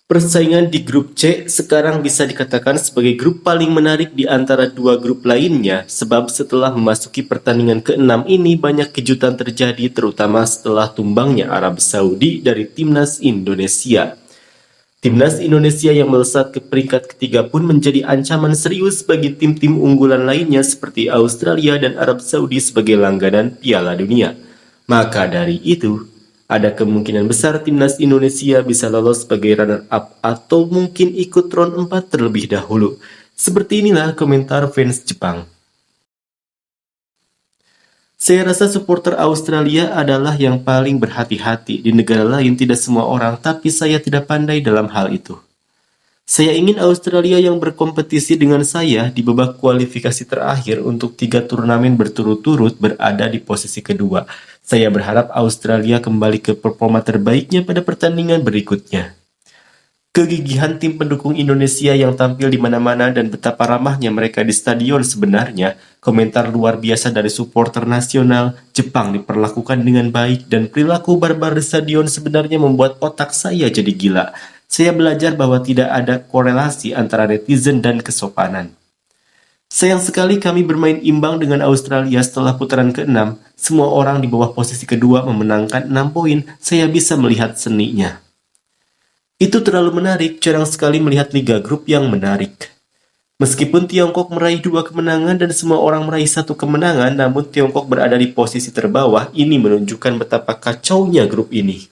Persaingan di grup C sekarang bisa dikatakan sebagai grup paling menarik di antara dua grup lainnya, sebab setelah memasuki pertandingan ke-6 ini banyak kejutan terjadi, terutama setelah tumbangnya Arab Saudi dari Timnas Indonesia. Timnas Indonesia yang melesat ke peringkat ketiga pun menjadi ancaman serius bagi tim-tim unggulan lainnya seperti Australia dan Arab Saudi sebagai langganan Piala Dunia. Maka dari itu, ada kemungkinan besar Timnas Indonesia bisa lolos sebagai runner-up atau mungkin ikut round 4 terlebih dahulu. Seperti inilah komentar fans Jepang. Saya rasa supporter Australia adalah yang paling berhati-hati. Di negara lain tidak semua orang, tapi saya tidak pandai dalam hal itu. Saya ingin Australia yang berkompetisi dengan saya di babak kualifikasi terakhir untuk 3 turnamen berturut-turut berada di posisi kedua. Saya berharap Australia kembali ke performa terbaiknya pada pertandingan berikutnya. Kegigihan tim pendukung Indonesia yang tampil di mana-mana dan betapa ramahnya mereka di stadion sebenarnya, komentar luar biasa dari supporter nasional, Jepang diperlakukan dengan baik dan perilaku barbar di stadion sebenarnya membuat otak saya jadi gila. Saya belajar bahwa tidak ada korelasi antara netizen dan kesopanan. Sayang sekali kami bermain imbang dengan Australia setelah putaran ke-6. Semua orang di bawah posisi kedua memenangkan 6 poin. Saya bisa melihat seninya. Itu terlalu menarik, jarang sekali melihat liga grup yang menarik. Meskipun Tiongkok meraih 2 kemenangan dan semua orang meraih 1 kemenangan, namun Tiongkok berada di posisi terbawah. Ini menunjukkan betapa kacaunya grup ini.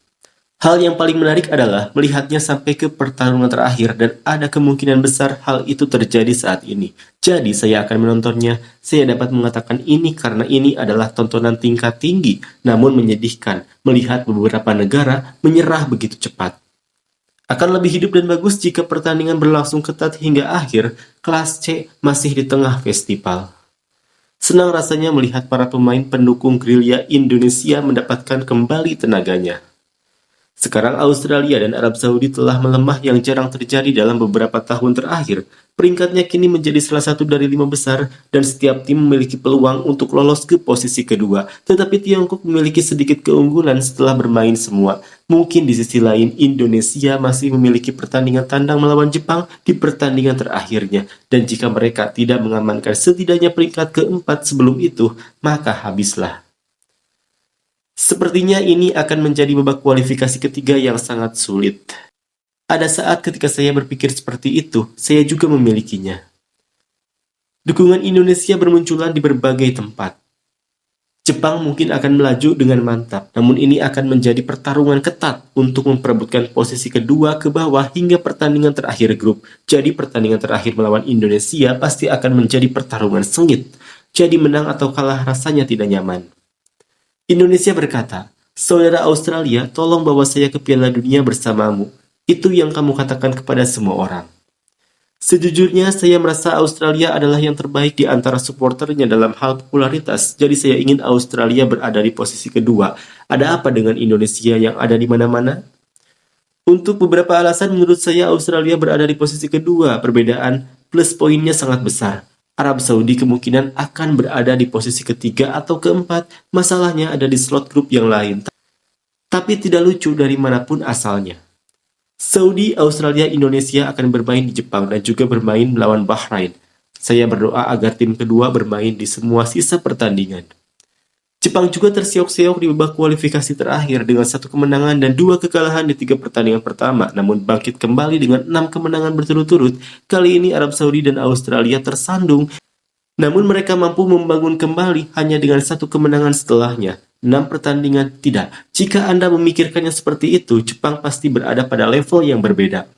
Hal yang paling menarik adalah melihatnya sampai ke pertarungan terakhir dan ada kemungkinan besar hal itu terjadi saat ini. Jadi saya akan menontonnya. Saya dapat mengatakan ini karena ini adalah tontonan tingkat tinggi, namun menyedihkan melihat beberapa negara menyerah begitu cepat. Akan lebih hidup dan bagus jika pertandingan berlangsung ketat hingga akhir. Kelas C masih di tengah festival. Senang rasanya melihat para pemain pendukung gerilya Indonesia mendapatkan kembali tenaganya. Sekarang Australia dan Arab Saudi telah melemah yang jarang terjadi dalam beberapa tahun terakhir. Peringkatnya kini menjadi salah satu dari 5 besar dan setiap tim memiliki peluang untuk lolos ke posisi kedua. Tetapi Tiongkok memiliki sedikit keunggulan setelah bermain semua. Mungkin di sisi lain Indonesia masih memiliki pertandingan tandang melawan Jepang di pertandingan terakhirnya. Dan jika mereka tidak mengamankan setidaknya peringkat keempat sebelum itu, maka habislah. Sepertinya ini akan menjadi babak kualifikasi ketiga yang sangat sulit. Ada saat ketika saya berpikir seperti itu, saya juga memilikinya. Dukungan Indonesia bermunculan di berbagai tempat. Jepang mungkin akan melaju dengan mantap, namun ini akan menjadi pertarungan ketat untuk memperebutkan posisi kedua ke bawah hingga pertandingan terakhir grup. Jadi pertandingan terakhir melawan Indonesia pasti akan menjadi pertarungan sengit. Jadi menang atau kalah rasanya tidak nyaman. Indonesia berkata, "Saudara Australia, tolong bawa saya ke Piala Dunia bersamamu. Itu yang kamu katakan kepada semua orang." Sejujurnya, saya merasa Australia adalah yang terbaik di antara supporternya dalam hal popularitas, jadi saya ingin Australia berada di posisi kedua. Ada apa dengan Indonesia yang ada di mana-mana? Untuk beberapa alasan, menurut saya Australia berada di posisi kedua. Perbedaan plus poinnya sangat besar. Arab Saudi kemungkinan akan berada di posisi ketiga atau keempat. Masalahnya ada di slot grup yang lain. Tapi tidak lucu dari manapun asalnya. Saudi, Australia, Indonesia akan bermain di Jepang dan juga bermain melawan Bahrain. Saya berdoa agar tim kedua bermain di semua sisa pertandingan. Jepang juga terseok-seok di babak kualifikasi terakhir dengan 1 kemenangan dan 2 kekalahan di 3 pertandingan pertama, namun bangkit kembali dengan 6 kemenangan berturut-turut. Kali ini Arab Saudi dan Australia tersandung, namun mereka mampu membangun kembali hanya dengan 1 kemenangan setelahnya. 6 pertandingan tidak. Jika Anda memikirkannya seperti itu, Jepang pasti berada pada level yang berbeda.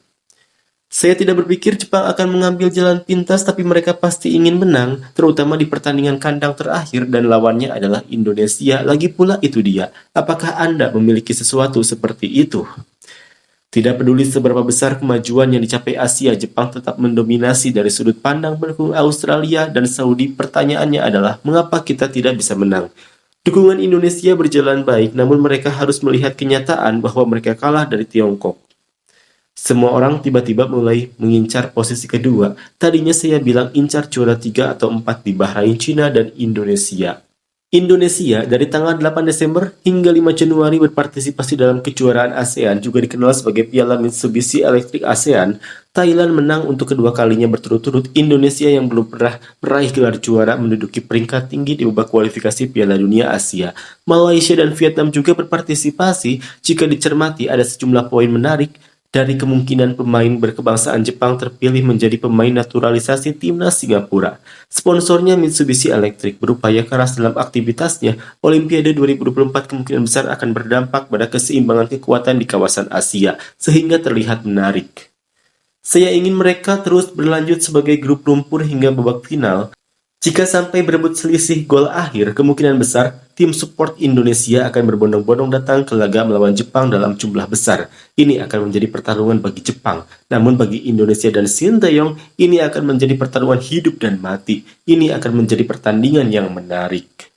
Saya tidak berpikir Jepang akan mengambil jalan pintas, tapi mereka pasti ingin menang, terutama di pertandingan kandang terakhir dan lawannya adalah Indonesia. Lagi pula itu dia. Apakah Anda memiliki sesuatu seperti itu? Tidak peduli seberapa besar kemajuan yang dicapai Asia, Jepang tetap mendominasi dari sudut pandang pendukung Australia dan Saudi. Pertanyaannya adalah, mengapa kita tidak bisa menang? Dukungan Indonesia berjalan baik, namun mereka harus melihat kenyataan bahwa mereka kalah dari Tiongkok. Semua orang tiba-tiba mulai mengincar posisi kedua. Tadinya saya bilang incar juara 3 atau 4 di Bahrain, Cina, dan Indonesia. Indonesia dari tanggal 8 Desember hingga 5 Januari berpartisipasi dalam kejuaraan ASEAN, juga dikenal sebagai Piala Mitsubishi Electric ASEAN. Thailand menang untuk kedua kalinya berturut-turut. Indonesia yang belum pernah meraih gelar juara menduduki peringkat tinggi di babak kualifikasi Piala Dunia Asia. Malaysia dan Vietnam juga berpartisipasi. Jika dicermati, ada sejumlah poin menarik dari kemungkinan pemain berkebangsaan Jepang terpilih menjadi pemain naturalisasi timnas Singapura. Sponsornya Mitsubishi Electric berupaya keras dalam aktivitasnya. Olimpiade 2024 kemungkinan besar akan berdampak pada keseimbangan kekuatan di kawasan Asia, sehingga terlihat menarik. Saya ingin mereka terus berlanjut sebagai grup lumpur hingga babak final. Jika sampai berebut selisih gol akhir, kemungkinan besar tim support Indonesia akan berbondong-bondong datang ke laga melawan Jepang dalam jumlah besar. Ini akan menjadi pertarungan bagi Jepang. Namun bagi Indonesia dan Sinteyong, ini akan menjadi pertarungan hidup dan mati. Ini akan menjadi pertandingan yang menarik.